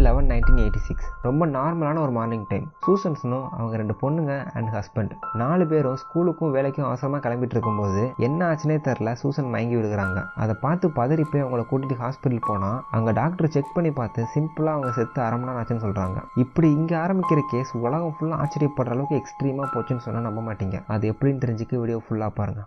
11/11/1986 ரொம்ப நார்மலான ஒரு மார்னிங் டைம். சூசன் ஸ்னோ, அவங்க 2 பொண்ணுங்க அண்ட் ஹஸ்பண்ட் 4 பேரும் ஸ்கூலுக்கும் வேலைக்கும் அவசரமா கிளம்பிட்டு இருக்கும்போது என்ன ஆச்சுனே தெரியல, சூசன் மயங்கி விடுகிறாங்க. அதை பார்த்து பதறி போய் அவங்கள கூட்டிட்டு ஹாஸ்பிட்டல் போனா அங்க டாக்டர் செக் பண்ணி பார்த்து சிம்பிளா அவங்க செத்து 1/2 மணி நேரம் ஆச்சுன்னு சொல்றாங்க. இப்படி இங்க ஆரம்பிக்கிற கேஸ் உலகம் ஃபுல்லா ஆச்சரியப்படுற அளவுக்கு எக்ஸ்ட்ரீமா போச்சுன்னு சொன்னா நம்ப மாட்டீங்க. அது எப்படின்னு தெரிஞ்சுக்க வீடியோ ஃபுல்லா பாருங்க.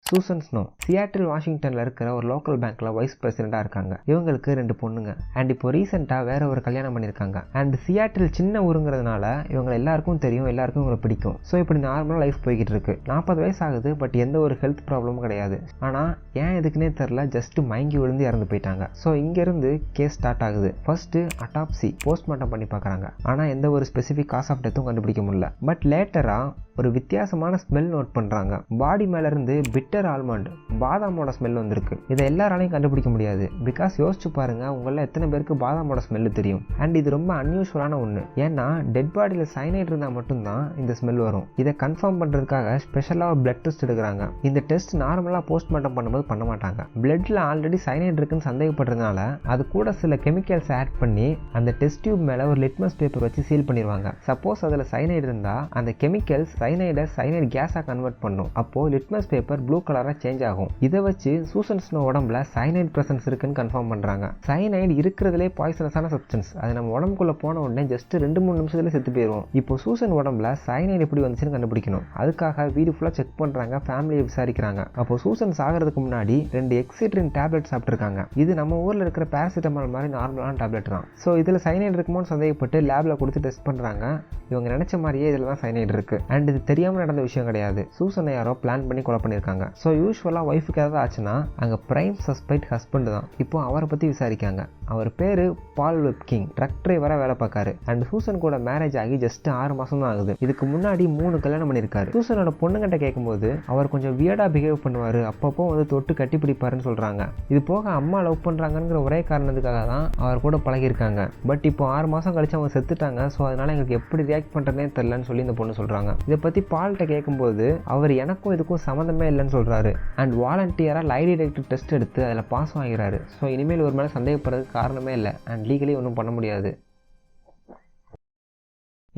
சூசன் ஸ்னோ சியாட்டில் வாஷிங்டன்ல இருக்கிற ஒரு லோக்கல் பேங்க்ல வைஸ் பிரசிடென்டா இருக்காங்க. இவங்களுக்கு 2 பொண்ணுங்க அண்ட் இப்போ ரீசெண்டா வேற ஒரு கல்யாணம் பண்ணிருக்காங்க. அண்ட் சியாட்டில் சின்ன ஊருங்கிறதுனால இவங்க எல்லாருக்கும் தெரியும், எல்லாருக்கும் இவங்களை பிடிக்கும். ஸோ இப்படி நார்மலா லைஃப் போய்கிட்டு இருக்கு. 40 வயசு ஆகுது, பட் எந்த ஒரு ஹெல்த் ப்ராப்ளமும் கிடையாது. ஆனா ஏன் எதுக்குன்னே தெரியல, ஜஸ்ட் மயங்கி விழுந்து இறந்து போயிட்டாங்க. ஸோ இங்க இருந்து கேஸ் ஸ்டார்ட் ஆகுது. ஃபர்ஸ்ட் அட்டாப்சி போஸ்ட்மார்ட்டம் பண்ணி பார்க்கறாங்க. ஆனா எந்த ஒரு ஸ்பெசிபிக் காஸ் ஆஃப் டெத்தும் கண்டுபிடிக்க முடியல. பட் லேட்டரா ஒரு வித்தியாசமான ஸ்மெல் நோட் பண்றாங்க. பாடி மேல இருந்து பிட்டர் ஆல்மண்ட் பாதாமோட ஸ்மெல் வந்திருக்கு. இதை எல்லாராலையும் கண்டுபிடிக்க முடியாது. பிகாஸ் யோசிச்சு பாருங்க, உங்கள எத்தனை பேருக்கு பாதாமோட ஸ்மெல் தெரியும்? அண்ட் இது ரொம்ப அன்யூஸ்வலான ஒன்று. ஏன்னா டெட் பாடியில் சைனைட் இருந்தால் மட்டும்தான் இந்த ஸ்மெல் வரும். இதை கன்ஃபார்ம் பண்றதுக்காக ஸ்பெஷலாக பிளட் டெஸ்ட் எடுக்கிறாங்க. இந்த டெஸ்ட் நார்மலாக போஸ்ட்மார்ட்டம் பண்ணும்போது பண்ண மாட்டாங்க. பிளட்ல ஆல்ரெடி சைனைட் இருக்குன்னு சந்தேகப்படுறதுனால அது கூட சில கெமிக்கல்ஸ் ஆட் பண்ணி அந்த டெஸ்ட் டியூப் மேல ஒரு லிட்மஸ் பேப்பர் வச்சு சீல் பண்ணிடுவாங்க. சப்போஸ் அதுல சைனைட் இருந்தா அந்த கெமிக்கல்ஸ் சைனைட் கேஸா கன்வெர்ட் பண்ணும். அப்போ லிட்மஸ் பேப்பர் ப்ளூ கலரா சேஞ்ச் ஆகும். இதை வச்சு சூசன் ஸ்னோ உடம்புல சைனைட் பிரசன்ஸ் இருக்குன்னு கன்ஃபார்ம் பண்றாங்க. சைனைட் இருக்கிறதுலே பாய்சனஸான சப்ஸ்டன்ஸ். அது நம்ம உடம்புக்குள்ள போன உடனே ஜஸ்ட் 2-3 நிமிஷத்துல செத்து போயிடும். இப்போ சூசன் உடம்புல சைனைட் எப்படி வந்துச்சுன்னு கண்டுபிடிக்கணும். அதுக்காக வீடு ஃபுல்லா செக் பண்றாங்க, ஃபேமிலியை விசாரிக்கிறாங்க. அப்போ சூசன் சாகிறதுக்கு முன்னாடி 2 எக்ஸிட்ரின் டேப்லெட் சாப்பிட்டுருக்காங்க. இது நம்ம ஊர்ல இருக்கிற பேராசிட்டமால் மாதிரி நார்மலான டேப்லெட் தான். ஸோ இதுல சைனைட் இருக்குமோன்னு சந்தேகப்பட்டு லேப்ல கொடுத்து டெஸ்ட் பண்றாங்க. இவங்க நினைச்ச மாதிரியே இதுல தான் சைனைட் இருக்கு. அண்ட் இது தெரியாம நடந்த விஷயம் கிடையாது. சூசனை யாரோ பிளான் பண்ணி கொலை பண்ணிருக்காங்க. ஸோ யூஸ்வலா ஒய்ஃபுக்கு ஏதாவது ஆச்சுன்னா அங்க பிரைம் சஸ்பெக்ட் ஹஸ்பண்ட் தான். இப்போ அவரை பத்தி விசாரிக்காங்க. அவர் பேரு பால் வெப்கிங், ட்ரக் டிரைவரா வேலை பார்க்காரு. அண்ட் சூசன் கூட மேரேஜ் ஆகி ஜஸ்ட் 6 மாசம் தான் ஆகுது. இதுக்கு முன்னாடி 3 கல்யாணம் பண்ணிருக்காரு. சூசனோட பொண்ணுகிட்ட கேட்கும்போது அவர் கொஞ்சம் வியர்டா பிஹேவ் பண்ணுவாரு, அப்பப்போ வந்து தொட்டு கட்டி பிடிப்பாருன்னு சொல்றாங்க. இது போக அம்மா லவ் பண்றாங்கிற ஒரே காரணத்துக்காக தான் அவர் கூட பழகிருக்காங்க. பட் இப்போ 6 மாசம் கழிச்சு அவங்க செத்துட்டாங்க. ஸோ அதனால எங்களுக்கு எப்படி ரியாக்ட் பண்றதே தெரியலன்னு சொல்லி இந்த பொண்ணு சொல்றாங்க. இதை பத்தி பால்கிட்ட கேட்கும்போது அவர் எனக்கும் இதுக்கும் சம்மந்தமே இல்லைன்னு சொல்றாரு. அண்ட் வாலண்டியரா லை டிடெக்டர் டெஸ்ட் எடுத்து அதில் பாஸ் வாங்கிறாரு. ஸோ இனிமேல் ஒரு மேலே சந்தேகப்படுறதுக்கு காரணமே இல்லை. அண்ட் லீகலி ஒன்றும் பண்ண முடியாது.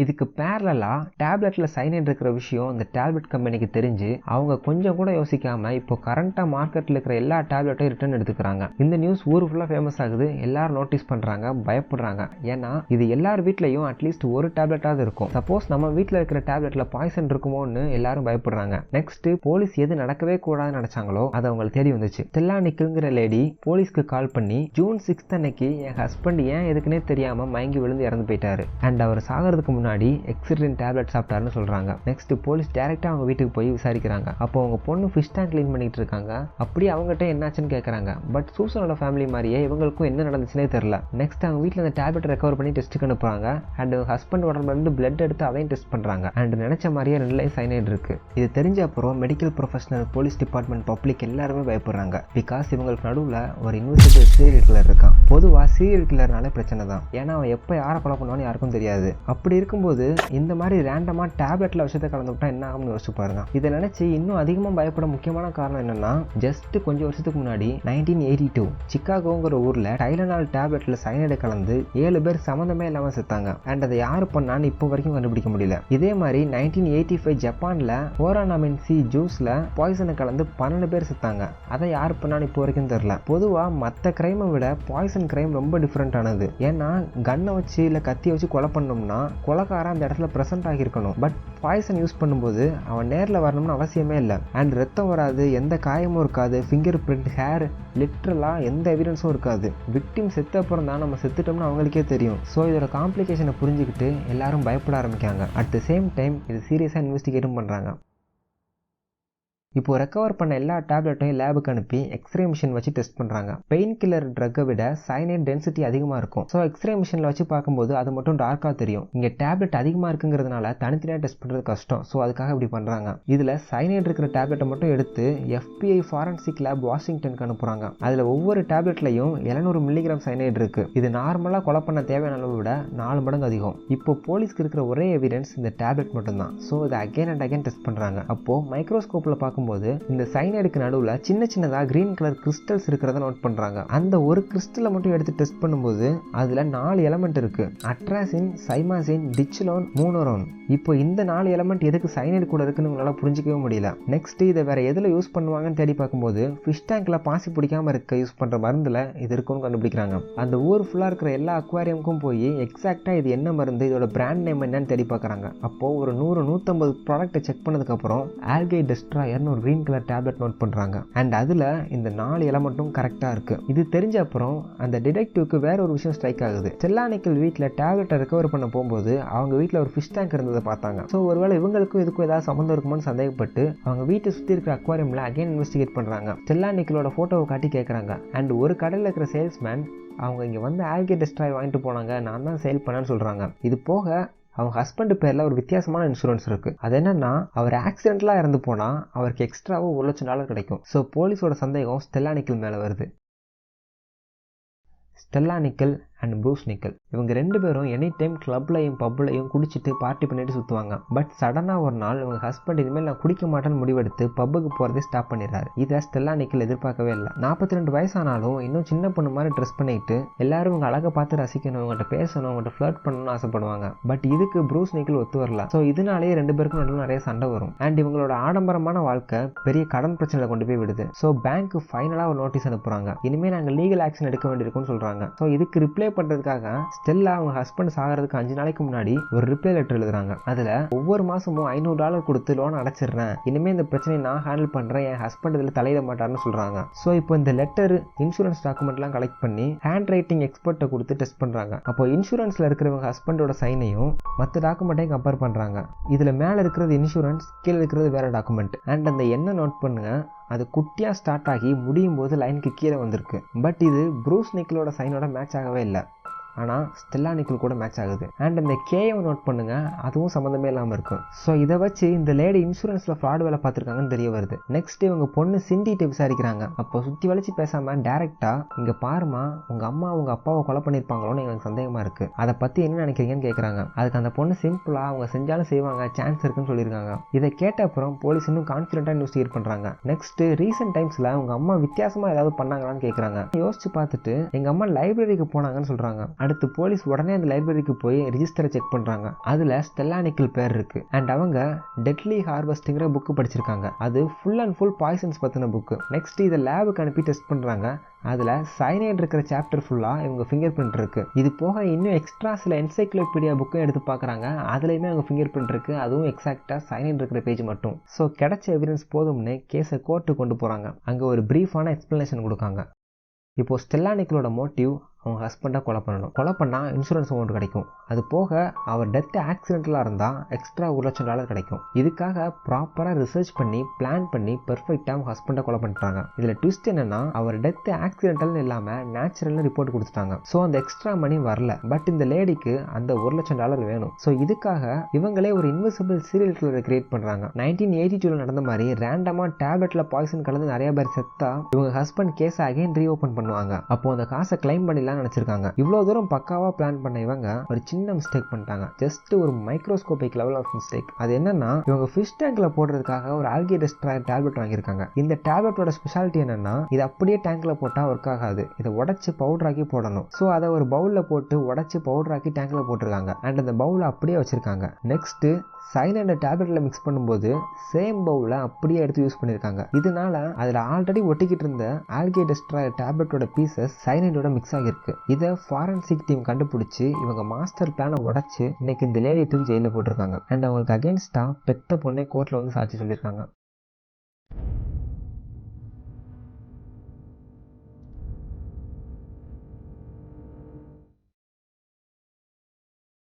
இதுக்கு பேரலா டேப்லெட்ல சைனைட் இருக்கிற விஷயம் இந்த டேப்லெட் கம்பெனிக்கு தெரிஞ்சு அவங்க கொஞ்சம் கூட யோசிக்காம இப்போ கரண்டா மார்க்கெட்ல இருக்கிற எல்லா டேப்லெட்டையும் ரிட்டர்ன் எடுத்துக்கிறாங்க. இந்த நியூஸ் ஊர் ஃபுல்லா ஃபேமஸ் ஆகுது. எல்லாரும் நோட்டீஸ் பண்றாங்க, பயப்படுறாங்க. ஏன்னா இது எல்லார் வீட்லயும் அட்லீஸ்ட் ஒரு டேப்லெட்டாவது இருக்கும். சப்போஸ் நம்ம வீட்டில் இருக்கிற டேப்லெட்ல பாய்சன் இருக்குமோன்னு எல்லாரும் பயப்படுறாங்க. நெக்ஸ்ட் போலீஸ் எது நடக்கவே கூடாதுன்னு நினைச்சாங்களோ அது அவங்களுக்கு தேடி வந்துச்சு. ஸ்டெல்லா நிக்கில்ங்கிற லேடி போலீஸ்க்கு கால் பண்ணி ஜூன் 6 அன்னைக்கு என் ஹஸ்பண்ட் ஏன் எதுக்குன்னே தெரியாம மயங்கி விழுந்து இறந்து போயிட்டாரு. அண்ட் அவர் சாகிறதுக்கு முன்னாடி எக்ஸிட்ரின் டேப்லெட் சாப்பிட்டாருன்னு சொல்றாங்க. நெக்ஸ்ட் போலீஸ் டைரக்டா அவங்க வீட்டுக்கு போய் விசாரிக்கிறாங்க. அப்போ அவங்க பொண்ணு ஃபிஷ் டேங்க் க்ளீன் பண்ணிட்டு இருக்காங்க. அப்படியே அவங்ககிட்ட என்னாச்சுன்னு கேட்கறாங்க. பட் சூசனோட ஃபேமிலி மாதிரியே இவங்களுக்கும் என்ன நடந்துச்சுனே தெரியல. நெக்ஸ்ட் அவங்க வீட்டில் அந்த டேப்லெட் ரெக்கவர் பண்ணி டெஸ்ட்டுக்கு அனுப்புறாங்க. அண்ட் ஹஸ்பண்ட் உடம்புல இருந்து பிளட் எடுத்து அதையும் டெஸ்ட் பண்றாங்க. அண்ட் நினைச்ச மாதிரியே 2 சைனைட் இருக்கு. இது தெரிஞ்ச அப்புறம் medical professional, police department, public எல்லாருமே பயப்படுறாங்க. பிகாஸ் இவங்களுக்கு நடுவில் ஒரு இன்வெஸ்டிகேட்டிவ் சீரியல் கில்லர் இருக்கான். பொதுவாக சீரியல் கில்லர்னாலே பிரச்சனை தான். ஏன்னா அவன் எப்போ யாரை கொலை பண்ணுவான்னு யாருக்கும் தெரியாது. அப்படி இருக்கும்போது இந்த மாதிரி ரேண்டமா டேப்லெட்ல விஷயத்தை கலந்து விட்டா என்ன ஆகும்னு யோசிச்சு பாருங்க. இதை நினைச்சு இன்னும் அதிகமா பயப்பட முக்கியமான காரணம் என்னன்னா, ஜஸ்ட் கொஞ்சம் வருஷத்துக்கு முன்னாடி 1982 சிகாகோங்கிற ஊர்ல டைலனால் டேப்லெட்ல சைனைடு கலந்து 7 பேர் சம்மந்தமே இல்லாம செத்தாங்க. அண்ட் அதை யாரு பண்ணான்னு இப்போ வரைக்கும் கண்டுபிடிக்க முடியல. இதே மாதிரி 1985 ஜப்பான்ல ஓரானாமின் சி ஜூஸ்ல பாய்சனை கலந்து 12 பேர் செத்தாங்க. அதை யாரு பண்ணான்னு இப்போ வரைக்கும் தெரியல. பொதுவா மற்ற கிரைமை விட பாய்சன் கிரைம் ரொம்ப டிஃபரெண்ட் ஆனது. ஏன்னா கன்னை வச்சு இல்ல கத்தியை வச்சு கொலை பண்ணோம்னா கொலைக்காரன் அந்த இடத்துல பிரசன்ட் ஆகியிருக்கணும். பட் பாய்சன் யூஸ் பண்ணும்போது அவன் நேரில் வரணும்னு அவசியமே இல்லை. அண்ட் ரத்தம் வராது, எந்த காயமும் இருக்காது, ஃபிங்கர் பிரிண்ட், ஹேர், லிட்ரலா எந்த எவிடன்ஸும் இருக்காது. விக்டிம் செத்த அப்புறம் தான் நம்ம செத்துட்டோம்னு அவங்களுக்கே தெரியும். ஸோ இதோட காம்ப்ளிகேஷனை புரிஞ்சுக்கிட்டு எல்லாரும் பயப்பட ஆரம்பிக்காங்க. அட் த சேம் டைம் இது சீரியஸாக இன்வெஸ்டிகேட்டும் பண்ணுறாங்க. இப்போ ரெக்கவர் பண்ண எல்லா டேப்லெட்டையும் லேபுக்கு அனுப்பி எக்ஸ்ரே மிஷின் வச்சு டெஸ்ட் பண்றாங்க. பெயின் கில்லர் ட்ரக்கை விட சைனைட் டென்சிட்டி அதிகமா இருக்கும். ஸோ எக்ஸ்ரே மிஷின்ல வச்சு பார்க்கும்போது அது மட்டும் டார்க்கா தெரியும். இங்க டேப்லெட் அதிகமா இருக்குங்கிறதுனால தனித்தனியா டெஸ்ட் பண்றது கஷ்டம். ஸோ அதுக்காக இப்படி பண்றாங்க. இதுல சைனைட் இருக்கிற டேப்லெட்டை மட்டும் எடுத்து FBI ஃபாரன்சிக் லேப் வாஷிங்டனுக்கு அனுப்புறாங்க. அதுல ஒவ்வொரு டேப்லெட்லையும் 700 மில்லிகிராம் சைனைட் இருக்கு. இது நார்மலா கொலை பண்ண தேவையான அளவை விட 4 மடங்கு அதிகம். இப்போ போலீஸ்க்கு இருக்கிற ஒரே எவிடன்ஸ் இந்த டேப்லெட் மட்டும் தான். ஸோ இதை அகைன் அண்ட் அகைன் டெஸ்ட் பண்றாங்க. அப்போ மைக்ரோஸ்கோப்ல பார்க்கும்போது பார்க்கும்போது இந்த சைனைடுக்கு நடுவில் சின்ன சின்னதாக கிரீன் கலர் கிறிஸ்டல்ஸ் இருக்கிறத நோட் பண்ணுறாங்க. அந்த ஒரு கிறிஸ்டலை மட்டும் எடுத்து டெஸ்ட் பண்ணும்போது அதில் 4 எலமெண்ட் இருக்கு. அட்ராசின், சைமாசின், டிச்சிலோன், மூனோரோன். இப்போ இந்த 4 எலமெண்ட் எதுக்கு சைனைடு கூட இருக்குன்னு உங்களால புரிஞ்சிக்கவே முடியல. நெக்ஸ்ட் இதை வேற எதில் யூஸ் பண்ணுவாங்கன்னு தேடி பார்க்கும்போது ஃபிஷ் டேங்க்ல பாசி பிடிக்காம இருக்க யூஸ் பண்ற மருந்துல இது இருக்குன்னு கண்டுபிடிக்கிறாங்க. அந்த ஊர் ஃபுல்லா இருக்கிற எல்லா அக்வாரியமுக்கும் போய் எக்ஸாக்டா இது என்ன மருந்து, இதோட பிராண்ட் நேம் என்னன்னு தேடி பார்க்கறாங்க. அப்போ ஒரு 100-150 ப்ராடக்ட்டை செக் பண்ணதுக்கு அப்புறம் ஆல்கே டெஸ்ட்ராயர்னு ஒரு கிரீன் கலர் டேப்லெட் நோட் பண்றாங்க. அண்ட் அதுல இந்த 4 எலமெண்ட்டும் கரெக்டா இருக்கு. இது தெரிஞ்ச அப்புறம் அந்த டிடெக்டிவ்க்கு வேற ஒரு விஷயம் ஸ்ட்ரைக் ஆகுது. ஸ்டெல்லா வீட்டில் டேப்லெட்டை ரெக்கவர் பண்ண போகும்போது அவங்க வீட்டில் ஒரு ஃபிஷ் டேங்க் இருந்ததை பார்த்தாங்க. ஸோ ஒருவேளை இவங்களுக்கும் இதுக்கும் ஏதாவது சம்மந்தம் இருக்குமான்னு சந்தேகப்பட்டு அவங்க வீட்டை சுற்றி இருக்கிற அக்வாரியம்ல அகைன் இன்வெஸ்டிகேட் பண்றாங்க. ஸ்டெல்லா நிக்கலோட போட்டோவை காட்டி கேட்கறாங்க. அண்ட் ஒரு கடையில் இருக்கிற சேல்ஸ்மேன் அவங்க இங்கே வந்து ஆல்கே டெஸ்ட்ராயர் வாங்கிட்டு போனாங்க, நான் தான் சேல் பண்ணேன்னு சொல்றாங்க. இது போக அவங்க ஹஸ்பண்ட் பேர்ல ஒரு வித்தியாசமான இன்சூரன்ஸ் இருக்கு. அது என்னன்னா அவர் ஆக்சிடென்ட்லாம் இறந்து போனா அவருக்கு எக்ஸ்ட்ராவோ $1,00,000 கிடைக்கும். ஸோ போலீஸோட சந்தேகம் ஸ்டெல்லா நிக்கல் மேல வருது. Stella nickel and Bruce nickel இவங்க 2 பேரும் எனி டைம் கிளப்லையும் பப்லையும் குடிச்சிட்டு பார்ட்டி பண்ணிட்டு சுற்றுவாங்க. பட் சடனாக ஒரு நாள் இவங்க ஹஸ்பண்ட் இனிமேல் நான் குடிக்க மாட்டேன்னு முடிவெடுத்து பப்புக்கு போகிறதே ஸ்டாப் பண்ணிடுறாரு. இதை ஸ்டெல்லா நிக்கல் எதிர்பார்க்கவே இல்லை. 42 வயசானாலும் இன்னும் சின்ன பொண்ணு மாதிரி ட்ரெஸ் பண்ணிட்டு எல்லாரும் இவங்க அழகை பார்த்து ரசிக்கணும், இவங்கள்ட்ட பேசணும், இவங்கள்ட்ட ஃப்ளர்ட் பண்ணணும்னு ஆசைப்படுவாங்க. பட் இதுக்கு ப்ரூஸ் நிக்கல் ஒத்து வரல. ஸோ இதனாலேயே 2 பேருக்கும் நடுவில் நிறைய சண்டை வரும். அண்ட் இவங்களோட ஆடம்பரமான வாழ்க்கை பெரிய கடன் பிரச்சனை கொண்டு போய் விடுது. ஸோ பேங்க் ஃபைனலாக ஒரு நோட்டீஸ் அனுப்புறாங்க. இனிமேல் நாங்கள் லீகல் ஆக்ஷன் எடுக்க வேண்டியிருக்கும்னு சொல்றாங்க. ஸோ இதுக்கு ரிப்ளை பண்றதுக்காக ஸ்டெல்லா அவங்க ஹஸ்பண்ட் சாகிறதுக்கு 5 நாளைக்கு முன்னாடி ஒரு ரிப்ளை லெட்டர் எழுதுறாங்க. அதுல ஒவ்வொரு மாசமும் $500 கொடுத்து லோன் அடைச்சிடுறேன், இனிமே இந்த பிரச்சனையை நான் ஹேண்டில் பண்றேன், என் ஹஸ்பண்ட் இதுல தலையிட மாட்டாருன்னு சொல்றாங்க. ஸோ இப்போ இந்த லெட்டர் இன்சூரன்ஸ் டாக்குமெண்ட்லாம் கலெக்ட் பண்ணி ஹேண்ட் ரைட்டிங் எக்ஸ்பர்ட்டை கொடுத்து டெஸ்ட் பண்றாங்க. அப்போ இன்சூரன்ஸ்ல இருக்கிறவங்க ஹஸ்பண்டோட சைனையும் மற்ற டாக்குமெண்ட்டையும் கம்பேர் பண்றாங்க. இதுல மேல இருக்கிறது இன்சூரன்ஸ், கீழே இருக்கிறது வேற டாக்குமெண்ட். அண்ட் அந்த என்ன நோட் பண்ணுங்க, அது குட்டியா ஸ்டார்ட் ஆகி முடியும் போது லைனுக்கு கீழே வந்திருக்கு. பட் இது ப்ரூஸ் நிக்கலோட சைனோட மேட்ச் ஆகவே இல்லை. ஆனால் ஸ்டெல்லா நிக்கல் கூட மேட்ச் ஆகுது. அண்ட் அந்த கேயை நோட் பண்ணுங்க, அதுவும் சம்மந்தமே இல்லாமல் இருக்கும். ஸோ இதை வச்சு இந்த லேடி இன்சூரன்ஸில் ஃப்ராட் வேலை பார்த்துருக்காங்கன்னு தெரிய வருது. நெக்ஸ்ட் இவங்க பொண்ணு சிண்டிகிட்ட விசாரிக்கிறாங்க. அப்போ சுற்றி வளைச்சி பேசாமல் டேரெக்டாக இங்கே பாருமா, உங்கள் அம்மா உங்கள் அப்பாவை கொலை பண்ணியிருப்பாங்களோன்னு எனக்கு சந்தேகமாக இருக்குது, அதை பற்றி என்ன நினைக்கிறீங்கன்னு கேட்குறாங்க. அதுக்கு அந்த பொண்ணு சிம்பிளாக அவங்க செஞ்சாலும் செய்வாங்க, சான்ஸ் இருக்குன்னு சொல்லியிருக்காங்க. இதை கேட்ட அப்புறம் போலீஸ் இன்னும் கான்ஃபிடென்ட்டாக இன்வெஸ்டிகேட் பண்ணுறாங்க. நெக்ஸ்ட் ரீசெண்ட் டைம்ஸில் உங்கள் அம்மா வித்தியாசமாக ஏதாவது பண்ணாங்களான்னு கேட்குறாங்க. யோசிச்சு பார்த்துட்டு எங்கள் அம்மா லைப்ரரிக்கு போனாங்கன்னு சொல்கிறாங்க. அடுத்து போலீஸ் உடனே அந்த லைப்ரரிக்கு போய் ரெஜிஸ்டரை செக் பண்றாங்க. அதுல ஸ்டெல்லா நிக்கல் பேர் இருக்கு. அண்ட் அவங்க டெட்லி ஹார்வெஸ்ட்ங்கிற புக் படிச்சிருக்காங்க. அது ஃபுல் அண்ட் ஃபுல் பாய்சன்ஸ் பத்தின புக். நெக்ஸ்ட் இதை லேபுக்கு அனுப்பி டெஸ்ட் பண்றாங்க. அதுல சைனைட் இருக்கிற சாப்டர் ஃபுல்லா இவங்க ஃபிங்கர் பிரிண்ட் இருக்கு. இது போக இன்னும் எக்ஸ்ட்ரா சில என்சைக்ளோபீடியா புக்கும் எடுத்து பாக்குறாங்க. அதுலயுமே அவங்க ஃபிங்கர் பிரிண்ட் இருக்கு. அதுவும் எக்ஸாக்டா சைனைட் இருக்கிற பேஜ் மட்டும். ஸோ கிடைச்ச எவிடன்ஸ் போதும்னு கேஸை கோர்ட்டு கொண்டு போறாங்க. அங்க ஒரு பிரீஃபான எக்ஸ்பிளனேஷன் கொடுக்காங்க. இப்போ ஸ்டெல்லா நிக்கலோட மோட்டிவ் அவங்க ஹஸ்பண்டை கொலை பண்ணணும். கொலை பண்ணால் இன்சூரன்ஸ் அமௌண்ட் கிடைக்கும். அது போக அவர் டெத் ஆக்சிடென்டலாக இருந்தால் எக்ஸ்ட்ரா $1,00,000 கிடைக்கும். இதுக்காக ப்ராப்பராக ரிசர்ச் பண்ணி பிளான் பண்ணி பெர்ஃபெக்டாக அவங்க ஹஸ்பண்டை கொலை பண்ணிட்டாங்க. இதில் ட்விஸ்ட் என்னன்னா, அவர் டெத் ஆக்சிடென்டல்னு இல்லாமல் நேச்சுரல்னு ரிப்போர்ட் கொடுத்துட்டாங்க. ஸோ அந்த எக்ஸ்ட்ரா மணி வரல. பட் இந்த லேடிக்கு அந்த $1,00,000 வேணும். ஸோ இதுக்காக இவங்களே ஒரு இன்விசிபிள் சீரியல் கில்லரை கிரியேட் பண்ணுறாங்க. 1982 நடந்த மாதிரி ரேண்டமாக டேப்லெட்டில் பாய்சன் கலந்து நிறைய பேர் செத்தா இவங்க ஹஸ்பண்ட் கேஸை அகைன் ரீஓப்பன் பண்ணுவாங்க. அப்போ அந்த காசை கிளைம் பண்ணிடலாம் நினைச்சிருக்காங்க. இவ்வளவு தூரம் பக்காவா பிளான் பண்ண இவங்க ஒரு சின்ன மிஸ்டேக் பண்ணிட்டாங்க. ஜஸ்ட் ஒரு மைக்ரோஸ்கோபிக் லெவல் ஆஃப் மிஸ்டேக். அது என்னன்னா, இவங்க ஃபிஷ் டேங்க்ல போடுறதுக்காக ஒரு ஆல்கே டெஸ்ட்ராயர் டேப்லெட் வாங்கியிருக்காங்க. இந்த டேப்லெட்டோட ஸ்பெஷாலிட்டி என்னன்னா, இது அப்படியே டேங்க்ல போட்டா ஒர்க் ஆகாது. இதை உடைச்சு பவுடர் ஆக்கி போடணும். ஸோ அதை ஒரு பவுல்ல போட்டு உடைச்சு பவுடர் ஆக்கி டேங்க்ல போட்டிருக்காங்க. அண்ட் அந்த பவுல அப்படியே வச்சிருக்காங்க. நெக்ஸ்ட் சைனைடை டேப்லெட்ல மிக்ஸ் பண்ணும்போது சேம் பவுல அப்படியே எடுத்து யூஸ் பண்ணிருக்காங்க. இதனால அதுல ஆல்ரெடி ஒட்டிக்கிட்டு இருந்த ஆல்கே டெஸ்ட்ராயர் டேப்லெட்டோட பீசஸ் சைனைடோட மிக்ஸ் ஆகிருக்கு. இதை ஃபாரன்சிக் டீம் கண்டுபிடிச்சு இவங்க மாஸ்டர் பிளானை உடைச்சு இன்னைக்கு இந்த லேடியை தூக்கி ஜெயில போட்டிருக்காங்க. அண்ட் அவங்களுக்கு அகேன்ஸ்டா பெத்த பொண்ணை கோர்ட்ல வந்து சாட்சி சொல்லியிருக்காங்க.